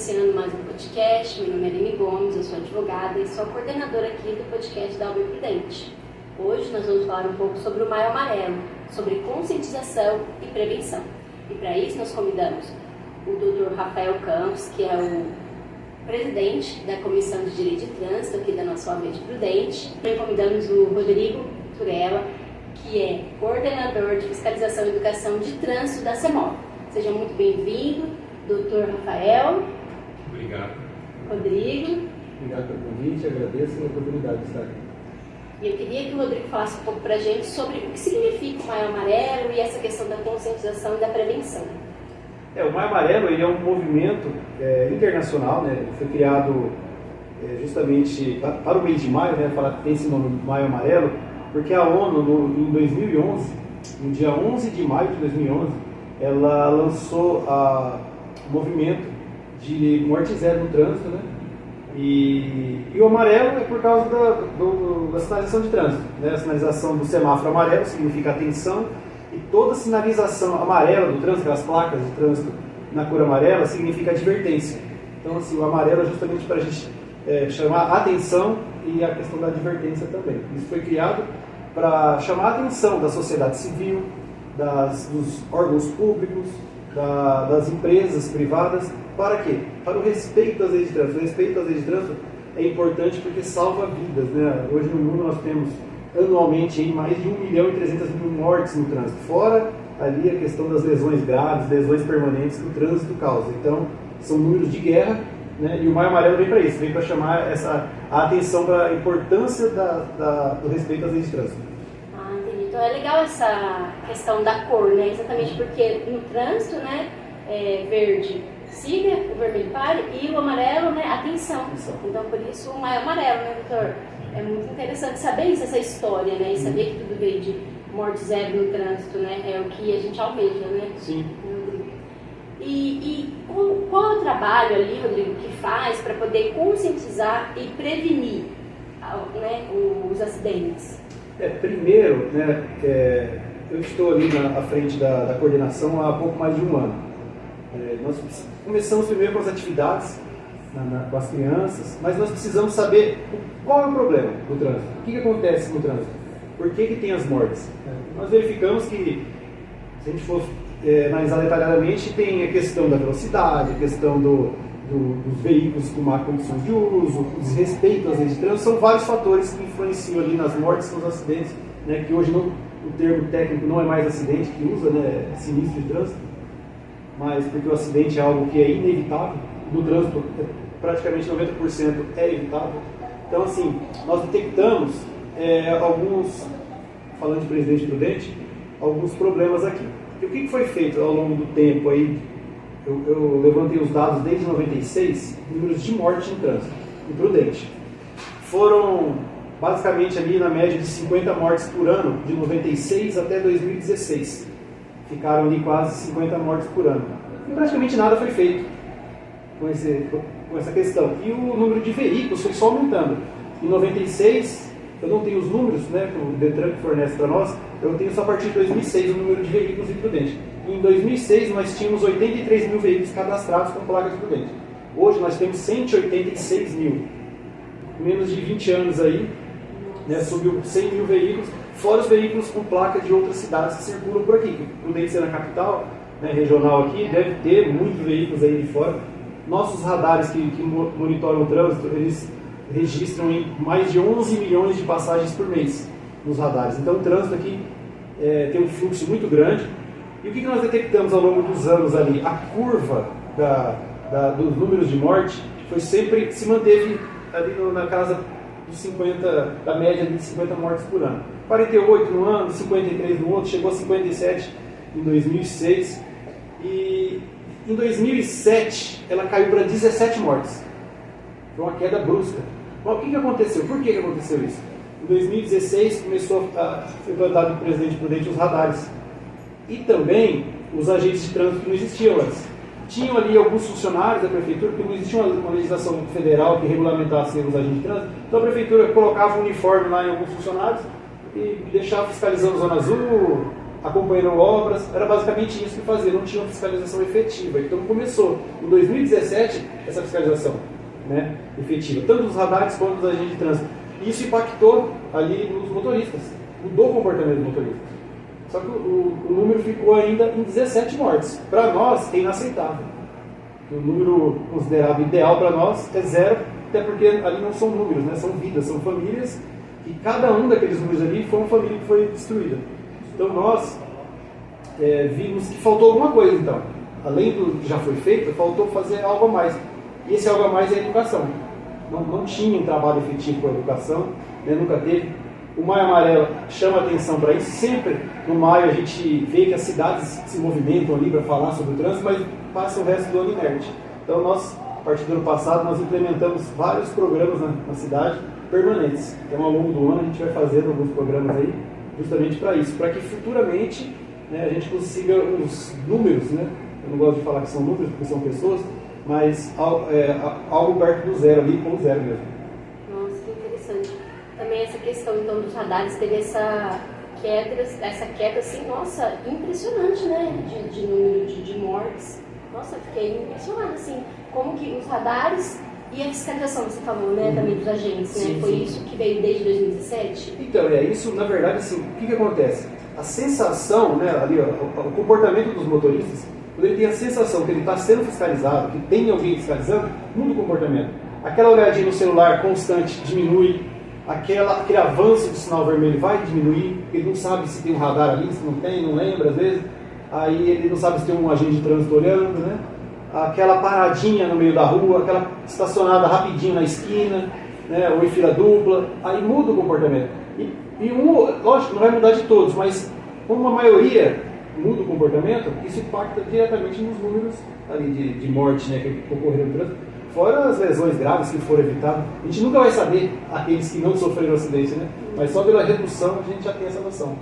iniciando mais um podcast. Meu nome é Aline Gomes, eu sou advogada e sou a coordenadora aqui do podcast da OAB Prudente. Hoje nós vamos falar um pouco sobre o Maio Amarelo, sobre conscientização e prevenção. E para isso nós convidamos o Dr. Rafael Campos, que é o presidente da Comissão de Direito de Trânsito aqui da nossa OAB de Prudente. Também convidamos o Rodrigo Turella, que é coordenador de Fiscalização e Educação de Trânsito da CEMOB. Seja muito bem-vindo, Dr. Rafael. Obrigado. Rodrigo. Obrigado pelo convite, agradeço a oportunidade de estar aqui. E eu queria que o Rodrigo falasse um pouco para a gente sobre o que significa o Maio Amarelo e essa questão da conscientização e da prevenção. O Maio Amarelo ele é um movimento internacional, né? Ele foi criado justamente para o mês de maio, né? Tem esse nome Maio Amarelo, porque a ONU, em 2011, no dia 11 de maio de 2011, ela lançou o movimento de morte zero no trânsito, né? E o amarelo é por causa da sinalização de trânsito, né? A sinalização do semáforo amarelo significa atenção, e toda sinalização amarela do trânsito, aquelas placas de trânsito na cor amarela, significa advertência. Então, assim, o amarelo é justamente para a gente chamar a atenção e a questão da advertência também. Isso foi criado para chamar a atenção da sociedade civil, dos órgãos públicos, das empresas privadas. Para quê? Para o respeito às leis de trânsito. O respeito às leis de trânsito é importante porque salva vidas, né? Hoje no mundo nós temos anualmente mais de 1.300.000 mortes no trânsito. Fora ali a questão das lesões graves, lesões permanentes que o trânsito causa. Então, são números de guerra, né? E o Maio Amarelo vem para isso, vem para chamar a atenção para a importância do respeito às leis de trânsito. Então é legal essa questão da cor, né? Exatamente porque no trânsito, né, verde siga, o vermelho pare e o amarelo, né, atenção. Então por isso o Maio Amarelo, né, doutor? É muito interessante saber isso, essa história, né? E saber que tudo veio de morte zero no trânsito, né? É o que a gente almeja, né? Sim. E qual é o trabalho ali, Rodrigo, que faz para poder conscientizar e prevenir, né, os acidentes? Primeiro, né, eu estou ali à frente da coordenação há pouco mais de um ano. Nós começamos primeiro com as atividades, com as crianças, mas nós precisamos saber qual é o problema do trânsito, o que acontece no trânsito, por que tem as mortes. Nós verificamos que, se a gente for analisar detalhadamente, tem a questão da velocidade, a questão dos veículos com má condição de uso, o desrespeito às leis de trânsito, são vários fatores que influenciam ali nas mortes, nos acidentes, né, que hoje o termo técnico não é mais acidente que usa, né, sinistro de trânsito, mas porque o acidente é algo que é inevitável, no trânsito praticamente 90% é evitável. Então, assim, nós detectamos falando de Presidente Prudente, alguns problemas aqui. E o que foi feito ao longo do tempo aí? Eu levantei os dados desde 96, números de morte no trânsito, em Prudente. Foram basicamente ali na média de 50 mortes por ano, de 96 até 2016. Ficaram ali quase 50 mortes por ano. E praticamente nada foi feito com essa questão. E o número de veículos foi só aumentando. Em 96, eu não tenho os números, né, que o Detran fornece para nós, eu tenho só a partir de 2006 o número de veículos em Prudente. Em 2006, nós tínhamos 83 mil veículos cadastrados com placa de Prudente. Hoje, nós temos 186 mil. Menos de 20 anos aí, né, subiu 100 mil veículos, fora os veículos com placa de outras cidades que circulam por aqui. Prudente ser na capital, né, regional aqui, deve ter muitos veículos aí de fora. Nossos radares que monitoram o trânsito, eles registram em mais de 11 milhões de passagens por mês nos radares. Então, o trânsito aqui tem um fluxo muito grande. E o que nós detectamos ao longo dos anos ali? A curva dos números de morte se manteve ali na casa dos 50, da média de 50 mortes por ano. 48 no ano, 53 no outro, chegou a 57 em 2006. E em 2007 ela caiu para 17 mortes. Foi uma queda brusca. Bom, o que aconteceu? Por que aconteceu isso? Em 2016 começou a ser implantado no Presidente Prudente os radares. E também os agentes de trânsito que não existiam antes. Tinham ali alguns funcionários da prefeitura, porque não existia uma legislação federal que regulamentasse os agentes de trânsito. Então a prefeitura colocava um uniforme lá em alguns funcionários e deixava fiscalizando zona azul, acompanhando obras, era basicamente isso que fazia, não tinha uma fiscalização efetiva. Então começou em 2017 essa fiscalização, né, efetiva, tanto dos radares quanto dos agentes de trânsito. E isso impactou ali nos motoristas, mudou o comportamento dos motoristas. Só que o número ficou ainda em 17 mortes. Para nós é inaceitável. O número considerado ideal para nós é 0, até porque ali não são números, né, são vidas, são famílias, e cada um daqueles números ali foi uma família que foi destruída. Então nós vimos que faltou alguma coisa, então. Além do que já foi feito, faltou fazer algo a mais. E esse algo a mais é a educação. Não tinha um trabalho efetivo com a educação, né, nunca teve. O Maio Amarelo chama atenção para isso. Sempre no maio a gente vê que as cidades se movimentam ali para falar sobre o trânsito, mas passa o resto do ano inerte. Então nós, a partir do ano passado, nós implementamos vários programas na cidade permanentes. Então ao longo do ano a gente vai fazendo alguns programas aí, justamente para isso, para que futuramente, né, a gente consiga os números, né? Eu não gosto de falar que são números porque são pessoas, mas algo perto do 0 ali, com o 0 mesmo. Nossa, que interessante. Também essa questão então dos radares teve essa queda assim, nossa, impressionante, né? De número de mortes. Nossa, eu fiquei impressionada, assim, como que os radares e a fiscalização, você falou, né, também dos agentes, né? Sim, foi sim. Isso que veio desde 2017? Então, isso, na verdade, assim, o que acontece? A sensação, né, ali, ó, o comportamento dos motoristas, quando ele tem a sensação que ele está sendo fiscalizado, que tem alguém fiscalizando, muda o comportamento. Aquela olhadinha no celular constante diminui, aquele avanço do sinal vermelho vai diminuir, ele não sabe se tem um radar ali, se não tem, não lembra às vezes, aí ele não sabe se tem um agente de trânsito olhando, né? Aquela paradinha no meio da rua, aquela estacionada rapidinho na esquina, né, ou em fila dupla, aí muda o comportamento. Lógico, não vai mudar de todos, mas como a maioria muda o comportamento, isso impacta diretamente nos números ali de morte, né, que ocorreram no trânsito, fora as lesões graves que foram evitadas. A gente nunca vai saber aqueles que não sofreram acidente, né, mas só pela redução a gente já tem essa noção.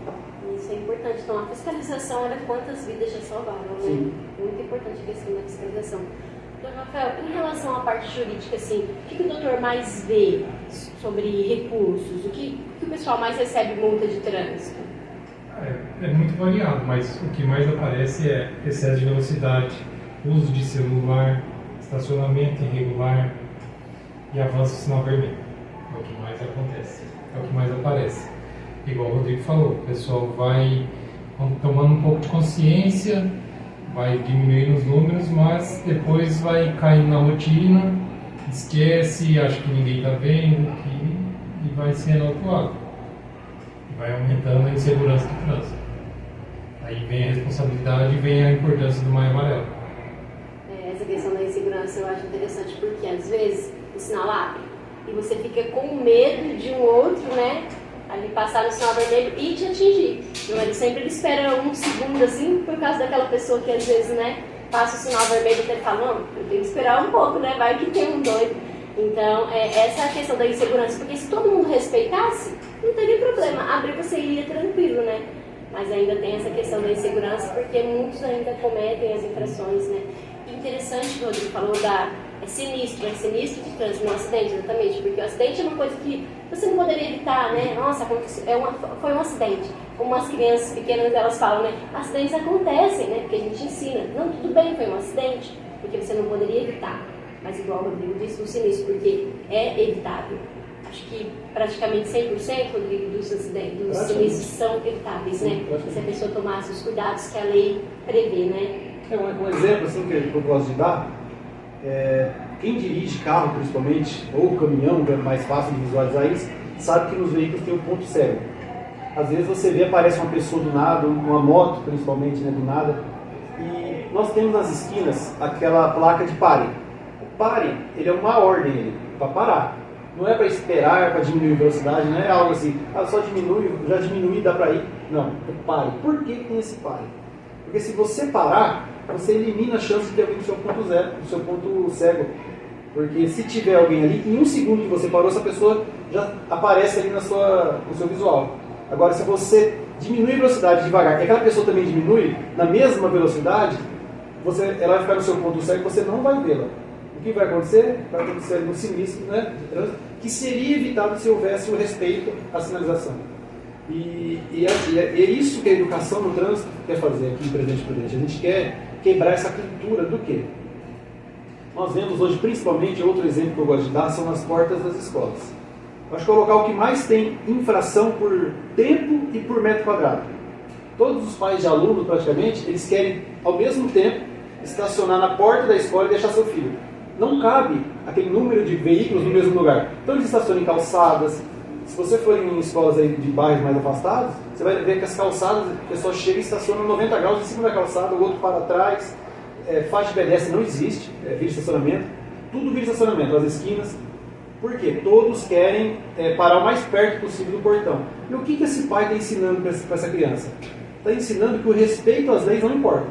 Isso é importante. Então, a fiscalização era quantas vidas já salvaram, né? Sim. Muito importante a questão da fiscalização. Doutor Rafael, em relação à parte jurídica, assim, o que o doutor mais vê sobre recursos? O que o pessoal mais recebe multa de trânsito? É muito variado, mas o que mais aparece é excesso de velocidade, uso de celular, estacionamento irregular e avanço do sinal vermelho. É o que mais acontece, é o que mais aparece. Igual o Rodrigo falou, o pessoal vai tomando um pouco de consciência, vai diminuindo os números, mas depois vai caindo na rotina, esquece, acha que ninguém está vendo e vai sendo autuado. Vai aumentando a insegurança do trânsito. Aí vem a responsabilidade e vem a importância do Maio Amarelo. Essa questão da insegurança eu acho interessante porque às vezes o sinal abre e você fica com medo de um outro, né, ali passar no sinal vermelho e te atingir. Não, ele espera um segundo assim, por causa daquela pessoa que às vezes, né, passa o sinal vermelho e ele fala, não, eu tenho que esperar um pouco, né, vai que tem um doido. Então, essa é a questão da insegurança, porque se todo mundo respeitasse, não teria problema, abrir você iria tranquilo, né? Mas ainda tem essa questão da insegurança, porque muitos ainda cometem as infrações, né? Interessante que o Rodrigo falou é sinistro de trânsito, não acidente, exatamente, porque o acidente é uma coisa que você não poderia evitar, né? Nossa, aconteceu, foi um acidente. Como as crianças pequenas, elas falam, né? Acidentes acontecem, né? Porque a gente ensina. Não, tudo bem, foi um acidente, porque você não poderia evitar. Mas igual o Rodrigo disse, o sinistro, porque é evitável. Acho que praticamente 100%, Rodrigo, dos sinistros são evitáveis, né? Se a pessoa tomasse os cuidados que a lei prevê, né? Um exemplo assim, que eu gosto de dar, quem dirige carro principalmente, ou caminhão, que é mais fácil de visualizar isso, sabe que nos veículos tem um ponto cego. Às vezes você vê, aparece uma pessoa do nada, uma moto principalmente, né, do nada, e nós temos nas esquinas aquela placa de pare. O pare, ele é uma ordem para parar. Não é para esperar, para diminuir a velocidade, não é algo assim, só diminui, já diminui, dá para ir. Não, é pare. Por que tem esse pare? Porque se você parar, você elimina a chance de ter alguém no seu ponto zero, no seu ponto cego. Porque se tiver alguém ali, em um segundo que você parou, essa pessoa já aparece ali no seu visual. Agora, se você diminui a velocidade devagar, e aquela pessoa também diminui, na mesma velocidade, ela vai ficar no seu ponto cego e você não vai vê-la. O que vai acontecer? Vai acontecer um sinistro, né, de trânsito, que seria evitado se houvesse o respeito à sinalização. É isso que a educação no trânsito quer fazer aqui em Presidente Prudente. A gente quer quebrar essa cultura do quê? Nós vemos hoje, principalmente, outro exemplo que eu gosto de dar, são as portas das escolas. Eu acho que é o local que mais tem infração por tempo e por metro quadrado. Todos os pais de alunos, praticamente, eles querem, ao mesmo tempo, estacionar na porta da escola e deixar seu filho. Não cabe aquele número de veículos no mesmo lugar. Então eles estacionam em calçadas. Se você for em escolas aí de bairros mais afastados, você vai ver que as calçadas, o pessoal chega e estaciona 90 graus em cima da calçada, o outro para trás. Faixa de pedestre não existe, vira estacionamento. Tudo vira estacionamento, as esquinas. Por quê? Todos querem parar o mais perto possível do portão. E o que esse pai está ensinando para essa criança? Está ensinando que o respeito às leis não importa.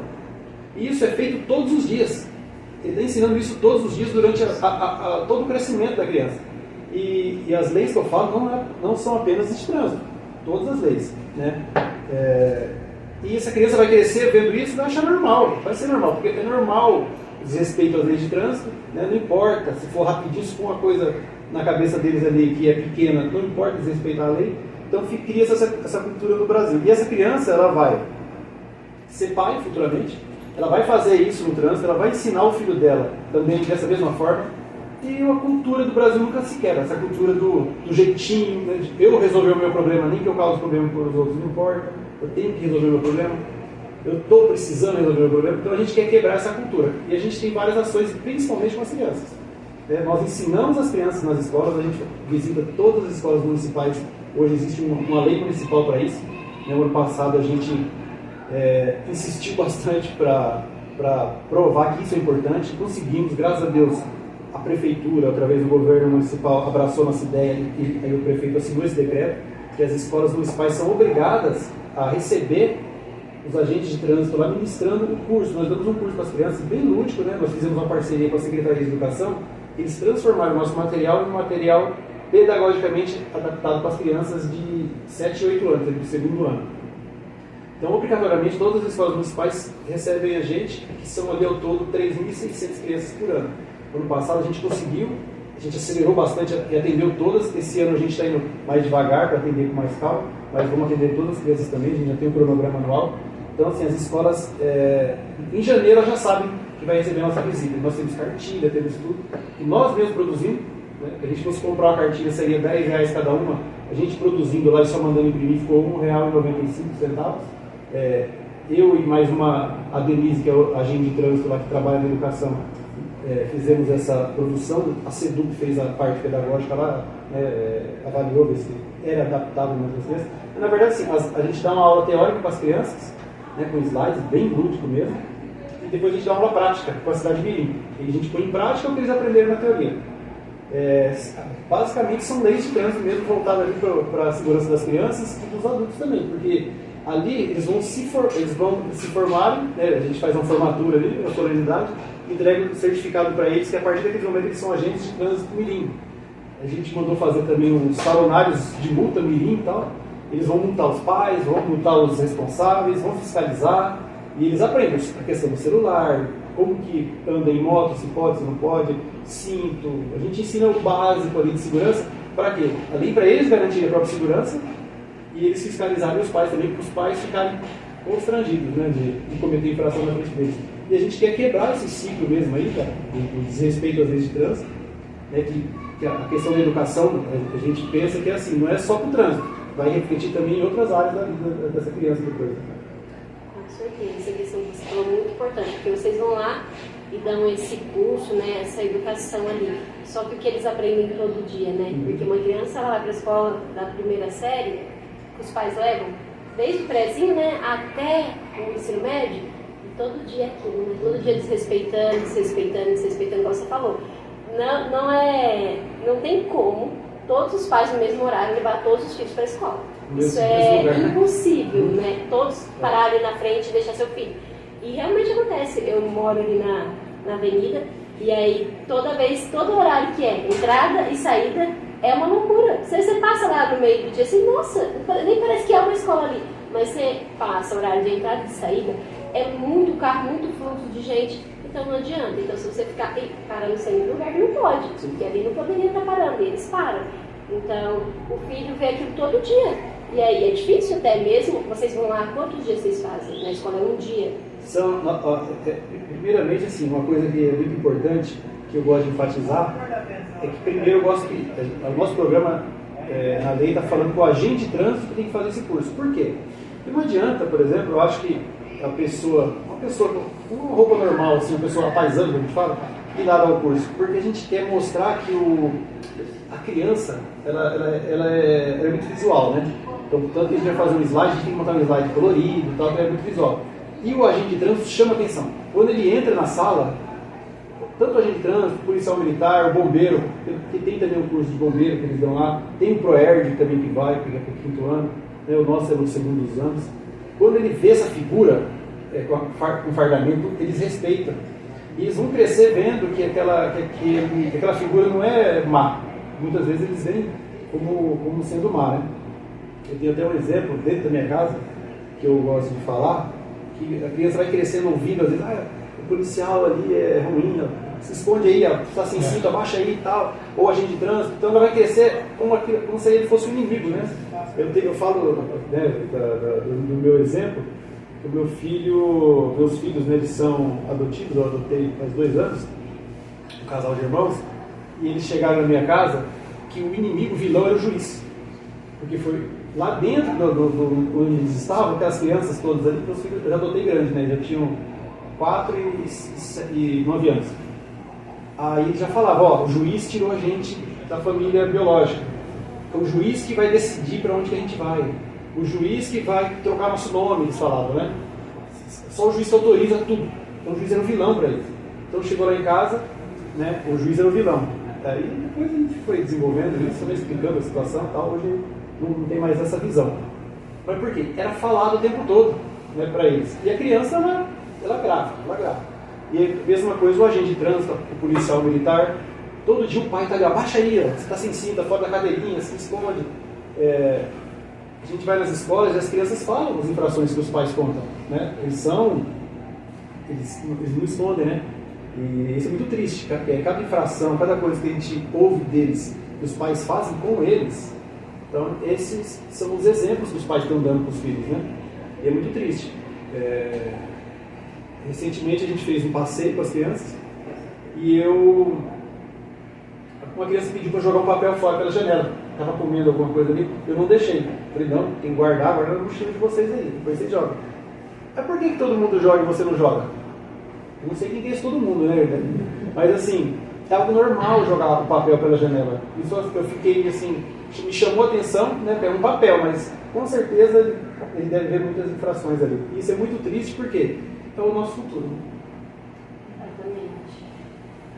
E isso é feito todos os dias. Ele está ensinando isso todos os dias durante todo o crescimento da criança. E as leis que eu falo não são apenas de trânsito. Todas as leis. Né? E essa criança vai crescer vendo isso e vai achar normal. Vai ser normal, porque é normal desrespeito às leis de trânsito. Né? Não importa se for rapidinho, se for uma coisa na cabeça deles ali que é pequena, não importa desrespeitar a lei. Então cria essa cultura no Brasil. E essa criança, ela vai ser pai futuramente, ela vai fazer isso no trânsito, ela vai ensinar o filho dela também dessa mesma forma. E a cultura do Brasil nunca se quebra, essa cultura do jeitinho, né, de eu resolver o meu problema, nem que eu cause problema para os outros, não importa, eu tenho que resolver o meu problema, eu estou precisando resolver o meu problema. Então a gente quer quebrar essa cultura. E a gente tem várias ações, principalmente com as crianças. Nós ensinamos as crianças nas escolas, a gente visita todas as escolas municipais. Hoje existe uma lei municipal para isso. No ano passado a gente insistiu bastante para provar que isso é importante. Conseguimos, graças a Deus, a prefeitura, através do governo municipal, abraçou nossa ideia e aí o prefeito assinou esse decreto, que as escolas municipais são obrigadas a receber os agentes de trânsito lá ministrando o curso. Nós damos um curso para as crianças bem lúdico, né? Nós fizemos uma parceria com a Secretaria de Educação. Eles transformaram o nosso material em um material pedagogicamente adaptado para as crianças de 7 e 8 anos, do segundo ano. Então, obrigatoriamente, todas as escolas municipais recebem a gente, que são ali ao todo 3.600 crianças por ano. No ano passado a gente conseguiu, a gente acelerou bastante e atendeu todas. Esse ano a gente está indo mais devagar para atender com mais calma, mas vamos atender todas as crianças também, a gente já tem um cronograma anual. Então, assim, as escolas, em janeiro, já sabem que vai receber a nossa visita. Nós temos cartilha, temos tudo, que nós mesmos produzimos. Né? Se a gente fosse comprar uma cartilha, seria R$10 cada uma. A gente produzindo lá e só mandando imprimir, ficou R$1,95. Eu e mais a Denise, que é a agente de trânsito lá que trabalha na educação, fizemos essa produção. A SEDUC fez a parte pedagógica lá, avaliou ver se era adaptável para as crianças. Na verdade, assim, a gente dá uma aula teórica para as crianças, né, com slides, bem lúdico mesmo, e depois a gente dá uma aula prática com a cidade de Mirim. E a gente põe em prática o que eles aprenderam na teoria. Basicamente são leis de trânsito mesmo voltadas ali para a segurança das crianças e dos adultos também, porque ali eles vão se formarem, né, a gente faz uma formatura ali, uma solenidade, entrega um certificado para eles, que a partir daquele momento eles são agentes de trânsito Mirim. A gente mandou fazer também uns talonários de multa Mirim e tal. Eles vão multar os pais, vão multar os responsáveis, vão fiscalizar, e eles aprendem a questão do celular, como que anda em moto, se pode, se não pode, cinto. A gente ensina o básico ali de segurança, para quê? Ali para eles garantirem a própria segurança, e eles fiscalizarem os pais também, para os pais ficarem constrangidos, né, de cometer infração na frente deles. E a gente quer quebrar esse ciclo mesmo aí, cara, do desrespeito às leis de trânsito, né, que a questão da educação, a gente pensa que é assim, não é só para o trânsito, vai refletir também em outras áreas da vida dessa criança depois. Com certeza, essa questão que você falou é muito importante, porque vocês vão lá e dão esse curso, né, essa educação ali. Só que o que eles aprendem todo dia, né? Porque uma criança ela vai para a escola da primeira série, que os pais levam, desde o prézinho, né, até o ensino médio, e todo dia aquilo, né? Todo dia desrespeitando, igual você falou. Não tem como todos os pais no mesmo horário levar todos os filhos para a escola. Isso é impossível, né? Todos pararem na frente e deixar seu filho. E realmente acontece. Eu moro ali na avenida, e aí todo horário que é entrada e saída é uma loucura. Você passa lá no meio do dia assim, nossa, nem parece que é uma escola ali. Mas você passa o horário de entrada e de saída, é muito carro, muito fluxo de gente. Então não adianta. Então se você ficar parando sempre no lugar, não pode, porque ali não poderia estar parando, e eles param. Então o filho vê aquilo todo dia. E aí é difícil até mesmo, vocês vão lá, quantos dias vocês fazem? Na escola é um dia? Primeiramente, assim, uma coisa que é muito importante, que eu gosto de enfatizar, é que primeiro eu gosto que o nosso programa, na lei, está falando que o agente de trânsito tem que fazer esse curso. Por quê? Porque não adianta, por exemplo, eu acho que uma pessoa com uma roupa normal, assim, uma pessoa paisana, que a gente fala, ir lá dar o curso. Porque a gente quer mostrar que a criança, ela é muito visual, né? Então, tanto que a gente vai fazer um slide, a gente tem que montar um slide colorido, tal, que é muito visual. E o agente de trânsito chama atenção. Quando ele entra na sala, tanto o agente de trânsito, o policial militar, o bombeiro, que tem também um curso de bombeiro que eles dão lá, tem o ProERD também que vai, que é para o 5º ano, né? O nosso é no 2º anos. Quando ele vê essa figura com fardamento, eles respeitam. E eles vão crescer vendo que aquela figura não é má. Muitas vezes eles veem como sendo má, né? Eu tenho até um exemplo dentro da minha casa, que eu gosto de falar, que a criança vai crescendo ouvindo, às vezes, o policial ali é ruim, ó, se esconde aí, está sem cinto, abaixa aí e tal, ou agente de trânsito. Então ela vai crescer como se ele fosse um inimigo, né? Eu falo, né, do meu exemplo, que meus filhos, né, eles são adotivos, eu adotei faz 2 anos, um casal de irmãos, e eles chegaram na minha casa que o inimigo, o vilão, era o juiz. Porque foi lá dentro onde eles estavam, aquelas crianças todas ali, meus filhos, eu já adotei grande, né? Já tinham 4 e 9 anos. Aí ele já falava, o juiz tirou a gente da família biológica. É o juiz que vai decidir para onde que a gente vai. O juiz que vai trocar nosso nome, eles falavam, né? Só o juiz que autoriza tudo. Então o juiz era um vilão para eles. Então chegou lá em casa, né? O juiz era o vilão. Aí depois a gente foi desenvolvendo isso, também explicando a situação e tal. Hoje não tem mais essa visão. Mas por quê? Era falado o tempo todo, né, para eles. E a criança, ela grava. E a mesma coisa o agente de trânsito, o policial militar. Todo dia o pai está ali, abaixa aí, você está sem cinta, fora da cadeirinha, se esconde. A gente vai nas escolas e as crianças falam as infrações que os pais contam, né? Eles não escondem, né? E isso é muito triste. Cada infração, cada coisa que a gente ouve deles, que os pais fazem com eles. Então, esses são os exemplos que os pais estão dando para os filhos, né? E é muito triste. Recentemente a gente fez um passeio com as crianças e uma criança pediu para jogar um papel fora pela janela. Estava comendo alguma coisa ali, eu não deixei. Falei, não, tem que guardar na mochila de vocês aí, depois vocês jogam. Mas por que todo mundo joga e você não joga? Eu não sei quem é esse todo mundo, né? Mas assim, é algo normal jogar o papel pela janela. Isso eu fiquei assim, me chamou a atenção, né? É um papel, mas com certeza ele deve ver muitas infrações ali. E isso é muito triste porque é o nosso futuro. Exatamente.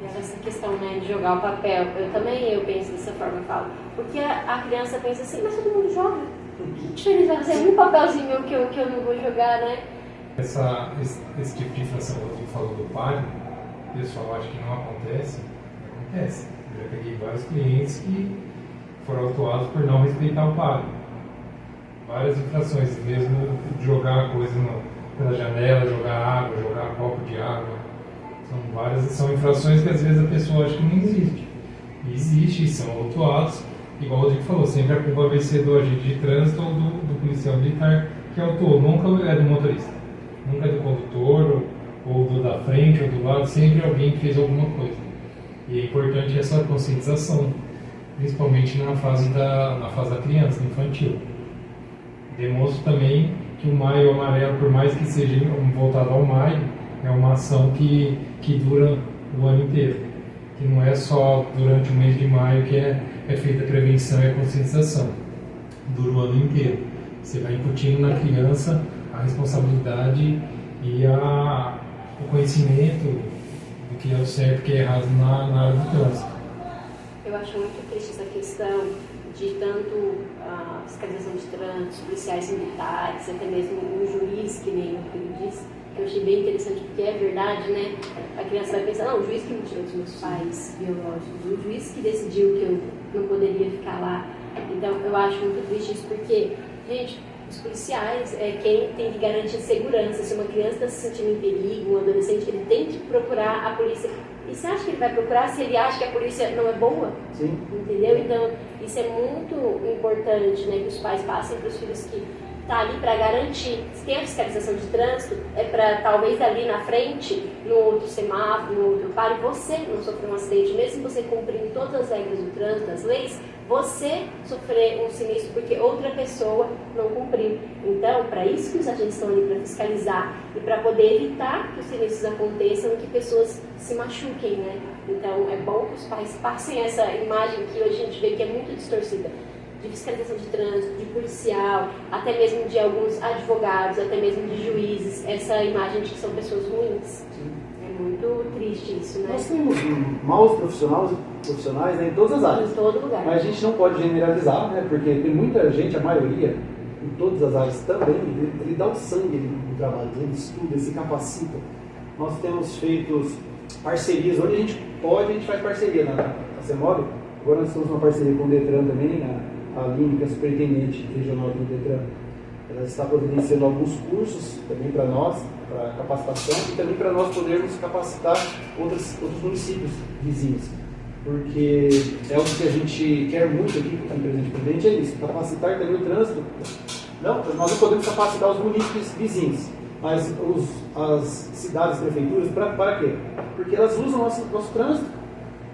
E essa questão, né, de jogar o papel, eu penso dessa forma, eu falo, porque a criança pensa assim, mas todo mundo joga. Que diferença vai fazer um papelzinho meu que eu não vou jogar, né? Esse tipo de infração que você falou do pai, o pessoal acha que não acontece. Acontece. Eu já peguei vários clientes que foram autuados por não respeitar o pai. Várias infrações, mesmo jogar coisa pela janela, jogar água, jogar copo de água. São infrações que às vezes a pessoa acha que não existe. E existe, e são autuados. Igual o Rodrigo falou, sempre a culpa vai ser do agente de trânsito ou do policial militar que autuou. Nunca é do motorista, nunca é do condutor, ou do da frente, ou do lado, sempre alguém que fez alguma coisa. E é importante essa conscientização, principalmente na fase da criança, infantil. Demonstra também que o Maio Amarelo, por mais que seja voltado ao maio, é uma ação que dura o ano inteiro. Que não é só durante o mês de maio que é feita a prevenção e a conscientização. Dura o ano inteiro. Você vai incutindo na criança a responsabilidade e o conhecimento do que é o certo e o que é errado na área do trânsito. Eu acho muito triste essa questão de tanto a fiscalização de trânsito, policiais militares, até mesmo um juiz, que nem o filho disse, que eu achei bem interessante, porque é verdade, né? A criança vai pensar, não, o juiz que me tirou dos meus pais biológicos, o juiz que decidiu que eu não poderia ficar lá. Então, eu acho muito triste isso, porque, gente, os policiais é quem tem que garantir a segurança. Se uma criança está se sentindo em perigo, um adolescente, ele tem que procurar a polícia. E você acha que ele vai procurar se ele acha que a polícia não é boa? Sim. Entendeu? Então, isso é muito importante, né, que os pais passem para os filhos que tá ali para garantir. Se tem a fiscalização de trânsito, é para talvez ali na frente, no outro semáforo, no outro pare, você não sofrer um acidente, mesmo você cumprindo todas as regras do trânsito, das leis, você sofrer um sinistro porque outra pessoa não cumpriu. Então, para isso que os agentes estão ali, para fiscalizar e para poder evitar que os sinistros aconteçam e que pessoas se machuquem, né? Então, é bom que os pais passem essa imagem que hoje a gente vê que é muito distorcida, de fiscalização de trânsito, de policial, até mesmo de alguns advogados, até mesmo de juízes, essa imagem de que são pessoas ruins. Sim. É muito triste isso, né? Nós temos maus profissionais, né, em todas as áreas. Em todo lugar. Mas a gente não pode generalizar, né, porque tem muita gente, a maioria, em todas as áreas também, ele dá o sangue no trabalho, ele estuda, ele se capacita. Nós temos feito parcerias, onde a gente pode, a gente faz parceria na CEMOB. Agora nós temos uma parceria com o Detran também, a Aline, que é superintendente regional do Detran. Ela está providenciando alguns cursos também para nós, para capacitação, e também para nós podermos capacitar outros municípios vizinhos. Porque é algo que a gente quer muito aqui com o Presidente Prudente, é isso, capacitar também o trânsito. Não, nós não podemos capacitar os municípios vizinhos, mas as cidades, prefeituras, para quê? Porque elas usam nosso trânsito.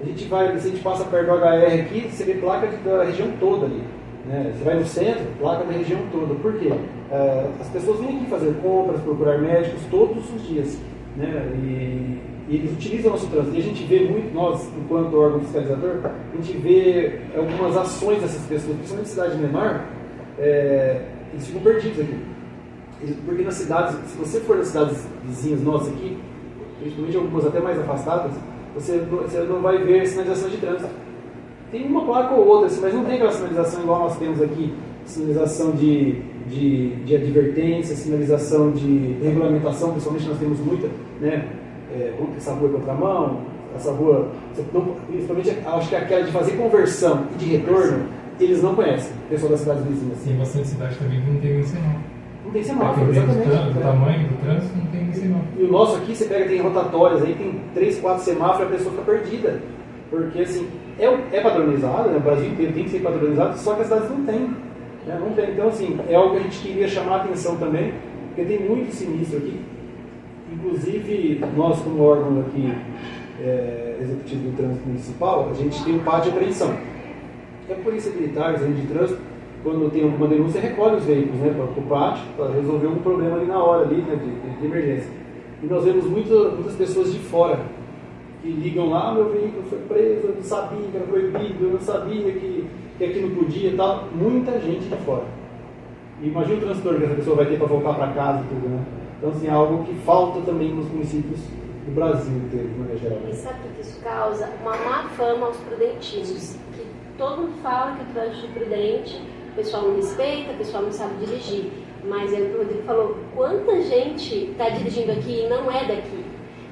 A gente vai, se a gente passa perto do HR aqui, você vê placa da região toda ali. Né? Você vai no centro, placa da região toda. Por quê? As pessoas vêm aqui fazer compras, procurar médicos todos os dias. Né? E eles utilizam o nosso trânsito. E a gente vê muito, nós, enquanto órgão fiscalizador, a gente vê algumas ações dessas pessoas, principalmente em cidade menor, eles ficam perdidos aqui. Porque nas cidades, se você for nas cidades vizinhas nossas aqui, principalmente algumas até mais afastadas, você não vai ver sinalização de trânsito. Tem uma placa ou outra, mas não tem aquela sinalização igual nós temos aqui, sinalização de advertência, sinalização de regulamentação, principalmente nós temos muita, né? Essa rua é contramão, essa rua, principalmente acho que aquela de fazer conversão e de retorno, eles não conhecem, o pessoal das cidades vizinhas. Tem bastante cidade também que não tem nem semáforo. Não tem semáforo, Dependendo exatamente. do tamanho do trânsito, não tem nem semáforo. E o nosso aqui, você pega, tem rotatórias, aí tem 3, 4 semáforos e a pessoa fica perdida. Porque, assim, é padronizado, né? O Brasil inteiro tem que ser padronizado, só que as cidades não têm. Né? Não tem. Então, assim, é algo que a gente queria chamar a atenção também, porque tem muito sinistro aqui. Inclusive, nós, como órgão aqui, executivo do trânsito municipal, a gente tem um pátio de apreensão. A polícia militar, a gente de trânsito, quando tem alguma denúncia, recolhe os veículos, né, para o pátio, para resolver um problema ali na hora, ali, né, de emergência. E nós vemos muitas pessoas de fora que ligam lá, meu veículo foi preso, eu não sabia que era proibido, eu não sabia que aqui não podia e tal. Muita gente de fora. E imagina o transtorno que essa pessoa vai ter para voltar para casa e tudo, né? Então, assim, é algo que falta também nos municípios do Brasil inteiro, de maneira geral. E sabe o que isso causa? Uma má fama aos prudentinos. Que todo mundo fala que o trânsito é prudente, o pessoal não respeita, o pessoal não sabe dirigir. Mas é o que o Rodrigo falou, quanta gente está dirigindo aqui e não é daqui.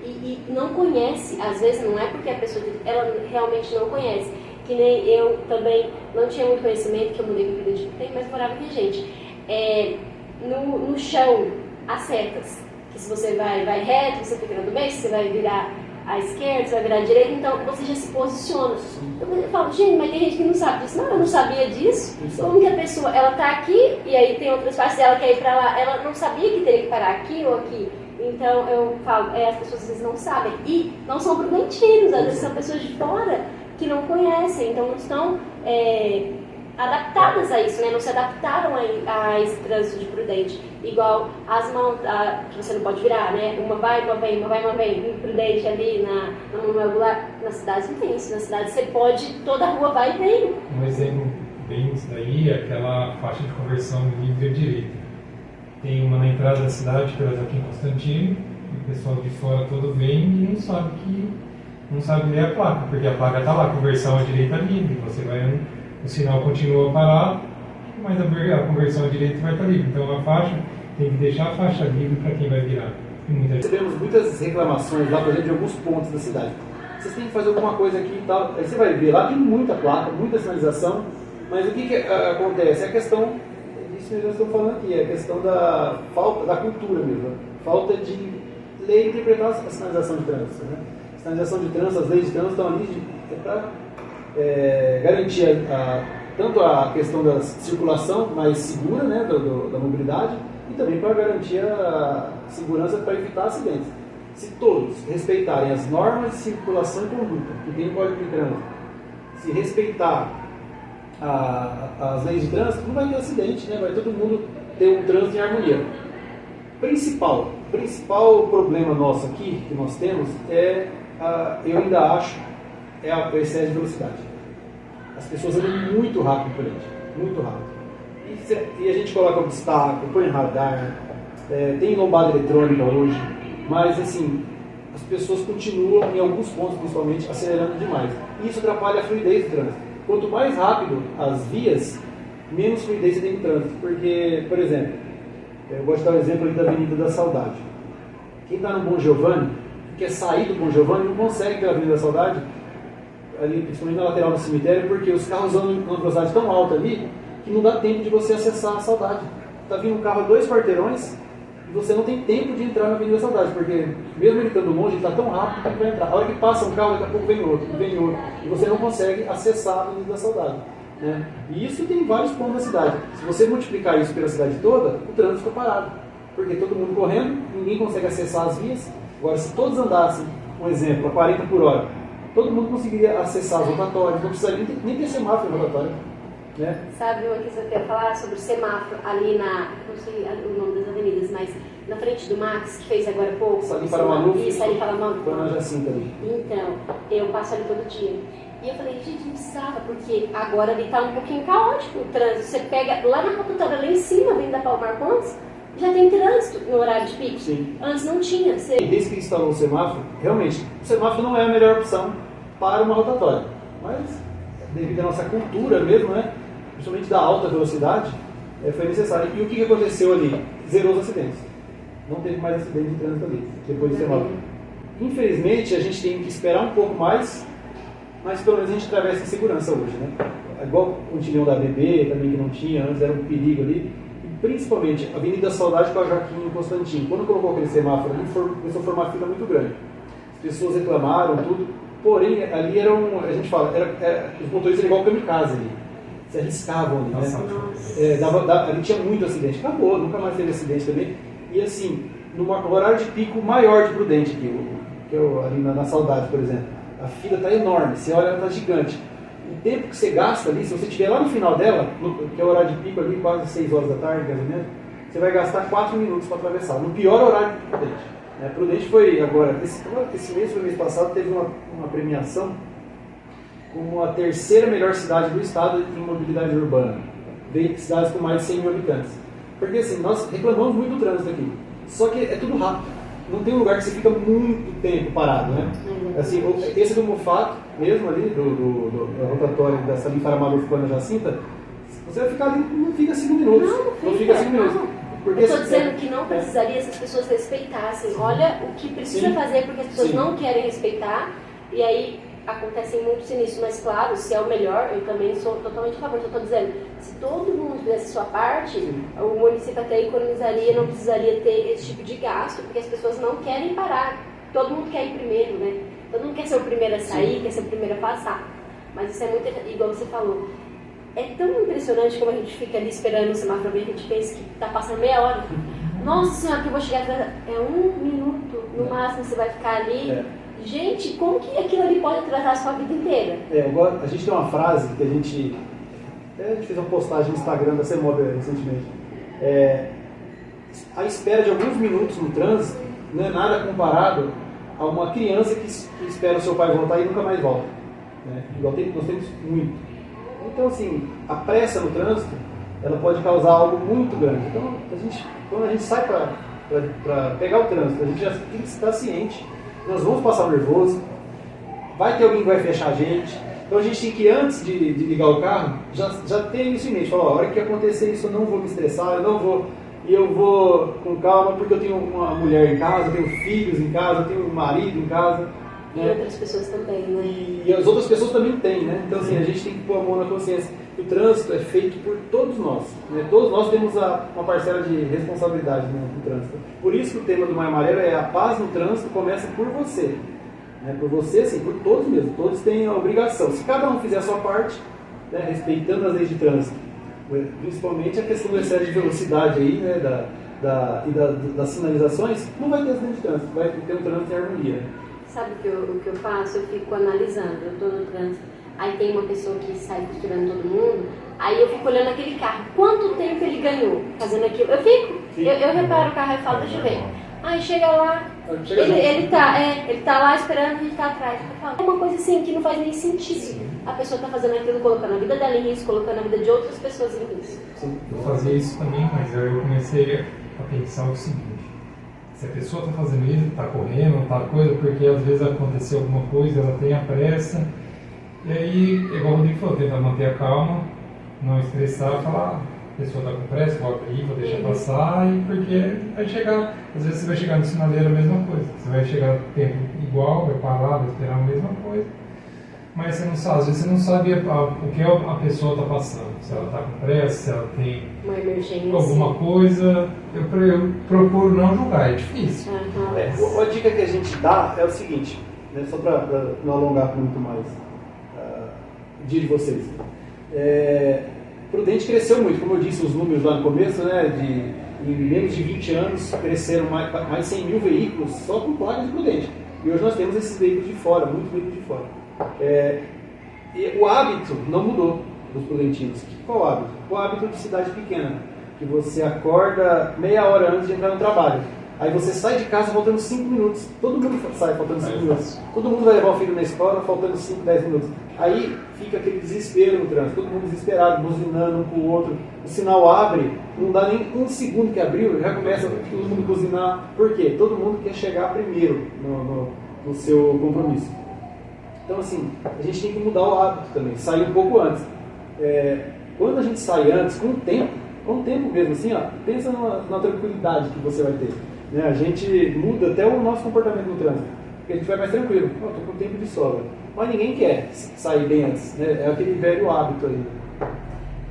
E não conhece, às vezes não é porque a pessoa ela realmente não conhece. Que nem eu também não tinha muito conhecimento, que eu mudei para o Rio tem, mas morava aqui, gente. No chão, as setas. Que se você vai reto, você fica no meio, se você vai virar à esquerda, você vai virar à direita, então você já se posiciona. Eu falo, gente, mas tem gente que não sabe disso. Não, eu não sabia disso. Como que a pessoa, ela tá aqui e aí tem outras partes dela que quer ir para lá, ela não sabia que teria que parar aqui ou aqui. Então eu falo, as pessoas às vezes não sabem e não são prudentinos, às vezes são pessoas de fora que não conhecem, então não estão adaptadas a isso, né? Não se adaptaram a esse trânsito de prudente. Igual as mãos, que você não pode virar, né? Uma vai, uma vem, uma vai, uma vem, imprudente ali na mão regular. Nas cidades não tem isso, nas cidades você pode, toda a rua vai e vem. Um exemplo bem disso daí é aquela faixa de conversão nível direita. Tem uma na entrada da cidade, pela Joaquim Constantino, e o pessoal de fora todo vem e não sabe ler a placa, porque a placa está lá, conversão à direita livre, você vai, o sinal continua parado, mas a conversão à direita vai estar livre. Então a faixa, tem que deixar a faixa livre para quem vai virar. Recebemos muitas reclamações lá, por exemplo, de alguns pontos da cidade. Vocês têm que fazer alguma coisa aqui e tal. Aí você vai ver, lá tem muita placa, muita sinalização, mas o que acontece? É a questão, isso mesmo que eu estou falando aqui, é a questão da falta da cultura mesmo, falta de ler e interpretar a sinalização de trânsito. Né? A sinalização de trânsito, as leis de trânsito estão ali para garantir tanto a questão da circulação mais segura, né, da mobilidade, e também para garantir a segurança para evitar acidentes. Se todos respeitarem as normas de circulação e conduta que tem no Código de Trânsito, se respeitar as leis de trânsito, não vai ter acidente, né? Vai todo mundo ter um trânsito em harmonia. Principal problema nosso aqui, que nós temos, eu ainda acho, o excesso de velocidade. As pessoas andam muito rápido por aí, muito rápido. E a gente coloca obstáculo, põe radar, tem lombada eletrônica hoje, mas assim, as pessoas continuam, em alguns pontos principalmente, acelerando demais. E isso atrapalha a fluidez do trânsito. Quanto mais rápido as vias, menos fluidez você tem no trânsito. Porque, por exemplo, eu gosto de dar o exemplo ali da Avenida da Saudade. Quem está no Bom Giovanni, quer sair do Bom Giovanni, não consegue pela Avenida da Saudade, ali, principalmente na lateral do cemitério, porque os carros andam em uma velocidade tão alta ali que não dá tempo de você acessar a Saudade. Está vindo um carro a 2 quarteirões e você não tem tempo de entrar na Avenida da Saudade, porque mesmo ele estando longe, ele está tão rápido que ele vai entrar. A hora que passa um carro, daqui a pouco vem outro, e você não consegue acessar a Avenida da Saudade. Né? E isso tem vários pontos na cidade. Se você multiplicar isso pela cidade toda, o trânsito fica parado, porque todo mundo correndo, ninguém consegue acessar as vias. Agora, se todos andassem, um exemplo, a 40 por hora, todo mundo conseguiria acessar as rotatórias, não precisaria nem ter semáforo em rotatória. Né? Sabe uma coisa que eu quero falar sobre o semáforo ali não sei o nome das avenidas, mas na frente do Max, que fez agora há pouco. Salim Paramaluf. Isso, Salim Paramaluf. Dona Jacinta ali. Então, eu passo ali todo dia. E eu falei, gente, não precisava, porque agora ali tá um pouquinho caótico o trânsito. Você pega lá na rotatória, lá em cima, vindo da Palmar Pontes, já tem trânsito no horário de pico. Sim. Antes não tinha. E desde que instalou o semáforo, realmente, o semáforo não é a melhor opção para uma rotatória. Mas, devido à nossa cultura mesmo, né, principalmente da alta velocidade, foi necessário. E o que aconteceu ali? Zerou os acidentes. Não teve mais acidente de trânsito ali, depois do semáforo. Infelizmente, a gente tem que esperar um pouco mais, mas pelo menos a gente atravessa em segurança hoje, né? Igual o Tinhão da BB, também que não tinha, antes era um perigo ali. E principalmente, a Avenida Saudade com a Joaquim Constantino. Quando colocou aquele semáforo ali, começou a formar fila muito grande. As pessoas reclamaram, tudo. Porém, ali a gente fala, os motoristas eram igual kamikaze ali. Se arriscavam ali, né? Ali tinha muito acidente. Acabou, nunca mais teve acidente também. E assim, no horário de pico maior de Prudente aqui, ali na Saudade, por exemplo, a fila está enorme, você olha, ela está gigante. O tempo que você gasta ali, se você estiver lá no final dela, que é o horário de pico ali, quase 6 horas da tarde, mais ou menos, você vai gastar 4 minutos para atravessar, no pior horário de Prudente. Prudente foi agora, esse mês, foi mês passado, teve uma premiação como a terceira melhor cidade do estado em mobilidade urbana. Veio cidades com mais de 100 mil habitantes. Porque assim, nós reclamamos muito do trânsito aqui. Só que é tudo rápido. Não tem um lugar que você fica muito tempo parado, né? Assim, esse do Mufato, mesmo ali, do rotatório da Salim Paramaluf com a Jacinta, você vai ficar ali, não fica 5 minutos. Não fica 5 minutos. Porque eu estou dizendo que não precisaria se as pessoas respeitassem. Olha o que precisa fazer, porque as pessoas não querem respeitar. E aí acontecem muitos sinistros, mas claro, se é o melhor, eu também sou totalmente a favor. Eu estou dizendo, se todo mundo fizesse a sua parte, o município até economizaria, não precisaria ter esse tipo de gasto, porque as pessoas não querem parar. Todo mundo quer ir primeiro, né? Todo mundo quer ser o primeiro a sair, quer ser o primeiro a passar. Mas isso é muito, igual você falou, é tão impressionante como a gente fica ali esperando o semáforo ver, a gente pensa que está passando meia hora. Nossa senhora, que eu vou chegar atrás. É 1 minuto, no máximo você vai ficar ali. Gente, como que aquilo ali pode atrasar a sua vida inteira? A gente tem uma frase que a gente fez uma postagem no Instagram da CEMOB recentemente. A espera de alguns minutos no trânsito não é nada comparado a uma criança que espera o seu pai voltar e nunca mais volta. Né? Igual nós temos muito. Então, assim, a pressa no trânsito, ela pode causar algo muito grande. Então, quando a gente sai para pegar o trânsito, a gente já tem que estar ciente. Nós vamos passar nervoso, vai ter alguém que vai fechar a gente. Então a gente tem que, antes de ligar o carro, já ter isso em mente. Falar, a hora que acontecer isso, eu não vou me estressar, eu vou com calma, porque eu tenho uma mulher em casa, eu tenho filhos em casa, eu tenho um marido em casa. E outras pessoas também, né? E as outras pessoas também têm, né? Então assim, a gente tem que pôr a mão na consciência. o trânsito é feito por todos nós. Né? Todos nós temos uma parcela de responsabilidade no trânsito. Por isso que o tema do Maio Amarelo é a paz no trânsito começa por você. Né? Por você, assim, por todos mesmo. Todos têm a obrigação. Se cada um fizer a sua parte, né, respeitando as leis de trânsito, principalmente a questão do excesso de velocidade aí, né, das sinalizações, não vai ter acidente de trânsito, vai ter um trânsito em harmonia. Sabe o que eu faço? Eu fico analisando, eu estou no trânsito, aí tem uma pessoa que sai costurando todo mundo, aí eu fico olhando aquele carro, quanto tempo ele ganhou fazendo aquilo? Eu reparo o carro e falo, deixa eu ver. Aí chega lá, ele tá lá esperando, a gente tá atrás. É uma coisa assim que não faz nem sentido. A pessoa tá fazendo aquilo, colocando a vida dela em risco, colocando a vida de outras pessoas em risco. Eu fazia isso também, mas eu comecei a pensar o seguinte: se a pessoa está fazendo isso, está correndo, está coisa, porque às vezes aconteceu alguma coisa, ela tem a pressa, e aí, igual o Rodrigo falou, tentar manter a calma, não estressar, falar, a pessoa está com pressa, vou abrir, vou deixar passar, e porque vai chegar, às vezes você vai chegar no sinaleiro a mesma coisa, você vai chegar no tempo igual, vai parar, vai esperar a mesma coisa, mas você não sabe, às vezes você não sabe o que a pessoa está passando, se ela está com pressa, se ela tem uma emergência, alguma coisa, eu procuro não julgar, é difícil. A dica que a gente dá é o seguinte, né, só para não alongar muito mais o dia de vocês. Prudente cresceu muito, como eu disse, os números lá no começo, né, em menos de 20 anos cresceram mais 100 mil veículos só com placa de Prudente. E hoje nós temos esses veículos de fora, muitos veículos de fora. E o hábito não mudou dos prudentinos. Qual o hábito? O hábito de cidade pequena, que você acorda meia hora antes de entrar no trabalho. Aí você sai de casa faltando 5 minutos. Todo mundo sai faltando 5 minutos. Todo mundo vai levar o filho na escola faltando 5, 10 minutos. Aí fica aquele desespero no trânsito. Todo mundo desesperado, buzinando um com o outro. O sinal abre, não dá nem um segundo que abriu, já começa todo mundo buzinar. Por quê? Todo mundo quer chegar primeiro no seu compromisso. Então, assim, a gente tem que mudar o hábito também, sair um pouco antes. Quando a gente sai antes, com o tempo mesmo, assim, ó, pensa na tranquilidade que você vai ter. Né? A gente muda até o nosso comportamento no trânsito, porque a gente vai mais tranquilo. Estou com tempo de sobra. Mas ninguém quer sair bem antes, né? É aquele velho hábito aí.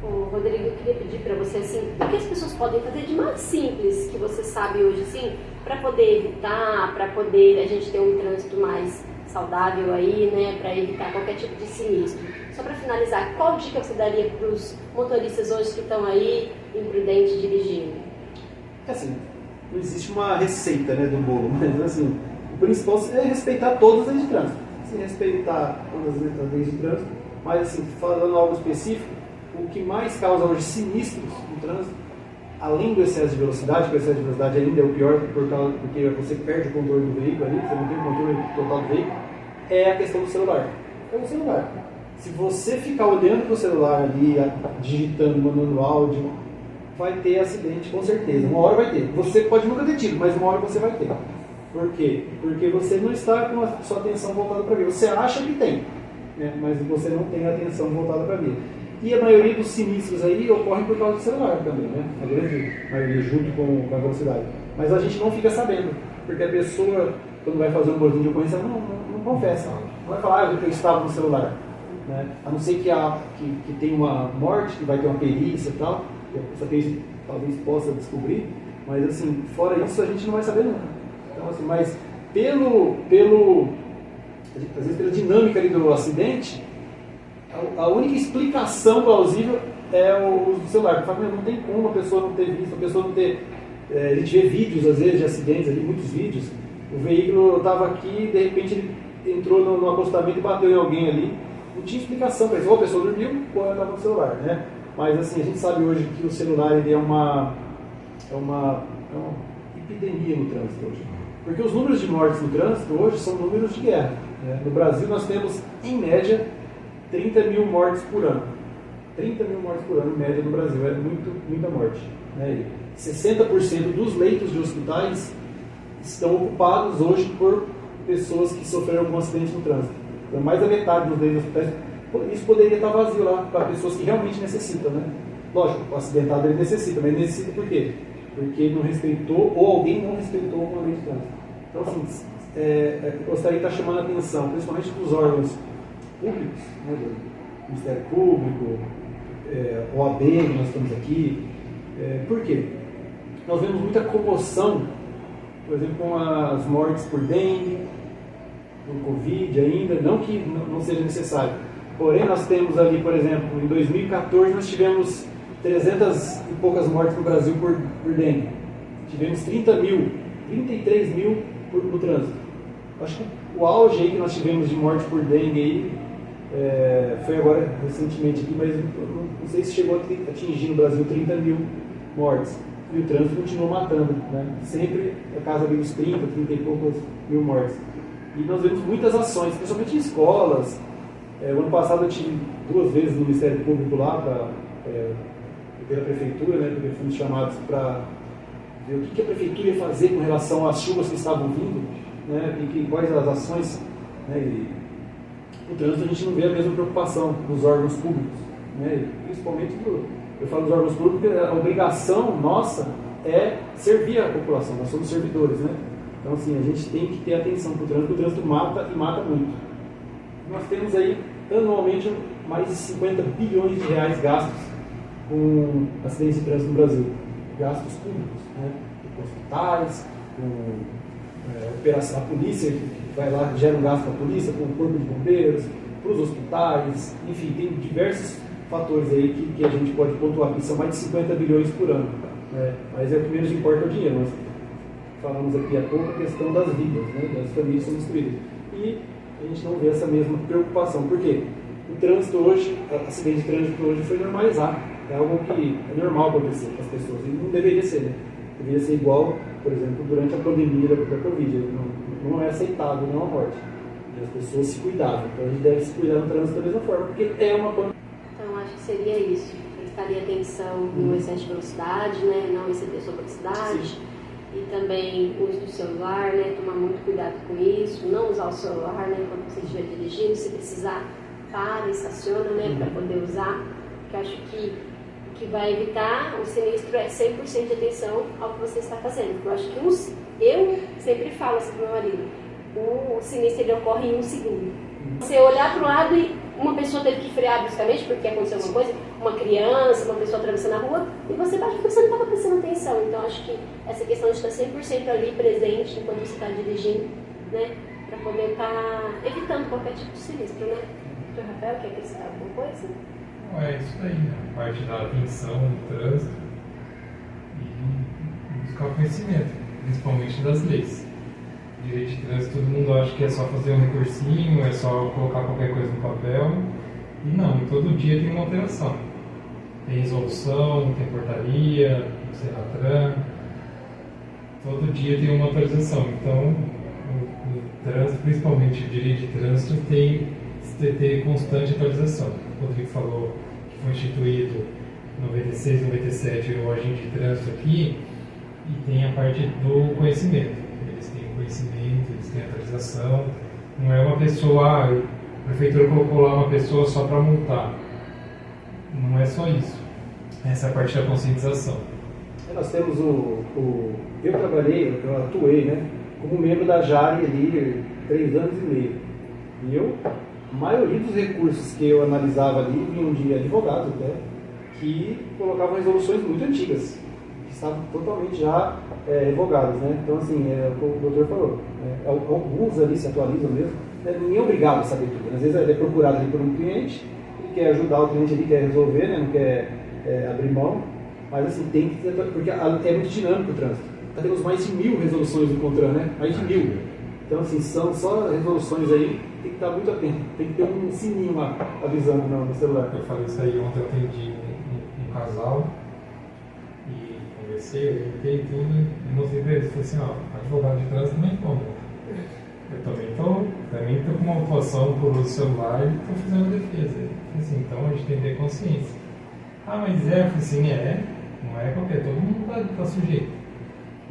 Rodrigo, eu queria pedir para você, assim, o que as pessoas podem fazer de mais simples que você sabe hoje, assim, para poder evitar, para poder a gente ter um trânsito mais saudável aí, né, para evitar qualquer tipo de sinistro. Só para finalizar, qual dica você daria para os motoristas hoje que estão aí imprudentes dirigindo? Assim, não existe uma receita, né, do bolo, mas assim, o principal é respeitar todas as leis de trânsito. Se respeitar todas as leis de trânsito, mas assim, falando algo específico, o que mais causa hoje sinistros no trânsito, além do excesso de velocidade, porque o excesso de velocidade ainda é o pior, porque você perde o controle do veículo ali, você não tem o controle total do veículo, é a questão do celular. É o celular. Se você ficar olhando para o celular ali, digitando, mandando áudio, vai ter acidente com certeza. Uma hora vai ter. Você pode nunca ter tido, mas uma hora você vai ter. Por quê? Porque você não está com a sua atenção voltada para a via. Você acha que tem, né? Mas você não tem a atenção voltada para a via. E a maioria dos sinistros aí ocorrem por causa do celular também, né? A grande maioria, junto com a velocidade. Mas a gente não fica sabendo, porque a pessoa, quando vai fazer um boletim de ocorrência, não confessa. Não vai falar, eu estava no celular. Né? A não ser que tem uma morte, que vai ter uma perícia e tal, que essa perícia talvez possa descobrir, mas assim, fora isso a gente não vai saber nunca. Então, assim, mas às vezes pela dinâmica ali do acidente, a única explicação plausível é o uso do celular. Porque não tem como a pessoa não ter visto, a pessoa não ter... a gente vê vídeos, às vezes, de acidentes ali, muitos vídeos. O veículo estava aqui, de repente ele entrou no acostamento e bateu em alguém ali. Não tinha explicação para isso. Ou a pessoa dormiu, ou ela estava no celular, né? Mas assim, a gente sabe hoje que o celular ele é uma epidemia no trânsito hoje. Porque os números de mortes no trânsito hoje são números de guerra. Né? No Brasil nós temos, em média, 30 mil mortes por ano. 30 mil mortes por ano, em média, no Brasil. É muita morte. Né? 60% dos leitos de hospitais estão ocupados hoje por pessoas que sofreram algum acidente no trânsito. Então, mais da metade dos leitos de hospitais, isso poderia estar vazio lá para pessoas que realmente necessitam. Né? Lógico, o acidentado ele necessita, mas necessita por quê? Porque ele não respeitou, ou alguém não respeitou uma lei de trânsito. Então, assim, eu gostaria de estar chamando a atenção, principalmente dos órgãos públicos, né, do Ministério Público, OAB, que nós estamos aqui. Por quê? Nós vemos muita comoção, por exemplo, com as mortes por dengue, por Covid ainda, não que não seja necessário. Porém, nós temos ali, por exemplo, em 2014 nós tivemos 300 e poucas mortes no Brasil por dengue. Tivemos 33 mil no trânsito. Acho que o auge aí que nós tivemos de morte por dengue aí, foi agora recentemente aqui, mas não sei se chegou a atingir no Brasil 30 mil mortes. E o trânsito continuou matando, né? Sempre a casa ali dos 30 e poucos mil mortes. E nós vemos muitas ações, principalmente em escolas. O ano passado eu tive 2 vezes no Ministério Público lá, pela Prefeitura, né? Porque fomos chamados para ver o que a Prefeitura ia fazer com relação às chuvas que estavam vindo, né? E quais as ações. Né? E no trânsito a gente não vê a mesma preocupação dos órgãos públicos, né? Principalmente eu falo dos órgãos públicos porque a obrigação nossa é servir a população, nós somos servidores, né? Então, assim, a gente tem que ter atenção para o trânsito mata e mata muito. Nós temos aí, anualmente, mais de 50 bilhões de reais gastos com acidentes de trânsito no Brasil. Gastos públicos, né? Com hospitais, com operação, a polícia, que vai lá, gera um gasto para a polícia, com o corpo de bombeiros, para os hospitais, enfim, tem diversos fatores aí que a gente pode pontuar, que são mais de 50 bilhões por ano. Né? Mas o que menos importa é o dinheiro. Nós falamos aqui há pouco a questão das vidas, né? Das famílias são destruídas. E a gente não vê essa mesma preocupação. Por quê? O trânsito hoje, acidente de trânsito hoje foi normalizado. É algo que é normal acontecer com as pessoas. E não deveria ser, né? Deveria ser igual, por exemplo, durante a pandemia da Covid. Não é aceitável, não é uma morte. E as pessoas se cuidavam. Então a gente deve se cuidar no trânsito da mesma forma, porque é uma pandemia. Então acho que seria isso. Prestaria atenção no excesso de velocidade, né? Não exceder sua velocidade. Sim. E também o uso do celular, né? Tomar muito cuidado com isso. Não usar o celular, né? Quando você estiver dirigindo. Se precisar, para, estaciona, né? Para poder usar. Porque acho que o que vai evitar o sinistro é 100% de atenção ao que você está fazendo. Eu acho que eu sempre falo assim para o meu marido, o sinistro ele ocorre em 1 segundo. Você olhar para o lado e uma pessoa teve que frear bruscamente porque aconteceu alguma coisa, uma criança, uma pessoa atravessando a rua, e você bate porque você não estava prestando atenção. Então acho que essa questão de estar 100% ali presente enquanto você está dirigindo, né, para poder estar evitando qualquer tipo de sinistro, né? Dr. Rafael, quer acrescentar alguma coisa? É isso aí, né? A parte da atenção no trânsito e buscar o conhecimento, principalmente das leis. Direito de trânsito, todo mundo acha que é só fazer um recursinho, é só colocar qualquer coisa no papel. E não, todo dia tem uma alteração. Tem resolução, tem portaria, Serratran. Todo dia tem uma atualização. Então, o trânsito, principalmente o direito de trânsito, tem que ter constante atualização. O Rodrigo falou que foi instituído em 96, 97 o agente de trânsito aqui, e tem a parte do conhecimento. Eles têm conhecimento, eles têm atualização. Não é uma pessoa, a prefeitura colocou lá uma pessoa só para multar. Não é só isso. Essa é a parte da conscientização. Nós temos eu atuei, né, como membro da JARE ali 3 anos e meio. E a maioria dos recursos que eu analisava ali vinham de advogados até, que colocavam resoluções muito antigas, que estavam totalmente já revogadas, né? Então, assim, o que o doutor falou, alguns ali se atualizam mesmo, né? Ninguém é obrigado a saber tudo. Às vezes ele é procurado ali por um cliente, ele quer ajudar o cliente ali, quer resolver, né? Não quer abrir mão, mas assim, tem que ter, porque é muito dinâmico o trânsito. Já temos mais de 1000 resoluções do CONTRAN, né? Mais de 1000. Então, assim, são só resoluções aí, tem que estar muito atento, tem que ter um sininho lá avisando no celular. Eu falei isso aí ontem, eu atendi um casal e conversei, eu limpei tudo e mostrei pra eles. Falei assim, ó, advogado de trânsito nem como. Eu também estou com uma autuação por uso do celular e estou fazendo a defesa. Falei assim, então a gente tem que ter consciência. Ah, mas eu falei assim, não é qualquer, todo mundo está sujeito.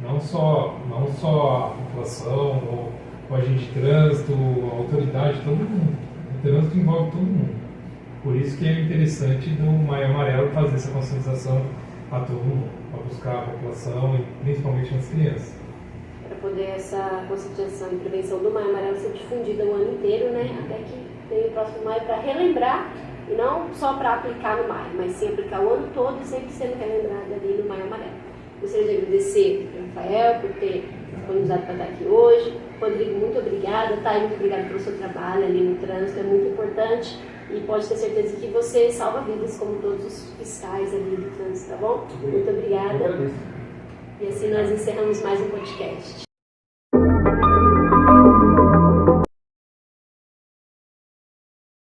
Não só a população, ou o agente de trânsito, a autoridade, todo mundo. O trânsito envolve todo mundo. Por isso que é interessante do Maio Amarelo fazer essa conscientização a todo mundo, para buscar a população e principalmente as crianças. Para poder essa conscientização e prevenção do Maio Amarelo ser difundida o ano inteiro, né? Até que tenha o próximo maio para relembrar E não só para aplicar no maio, mas sim aplicar o ano todo e sempre sendo relembrado ali no Maio Amarelo. Gostaria de agradecer ao Rafael por ter disponibilizado para estar aqui hoje. Rodrigo, muito obrigada. Thay, muito obrigada pelo seu trabalho ali no trânsito, é muito importante. E pode ter certeza que você salva vidas como todos os fiscais ali do trânsito, tá bom? Muito obrigada. E assim nós encerramos mais um podcast.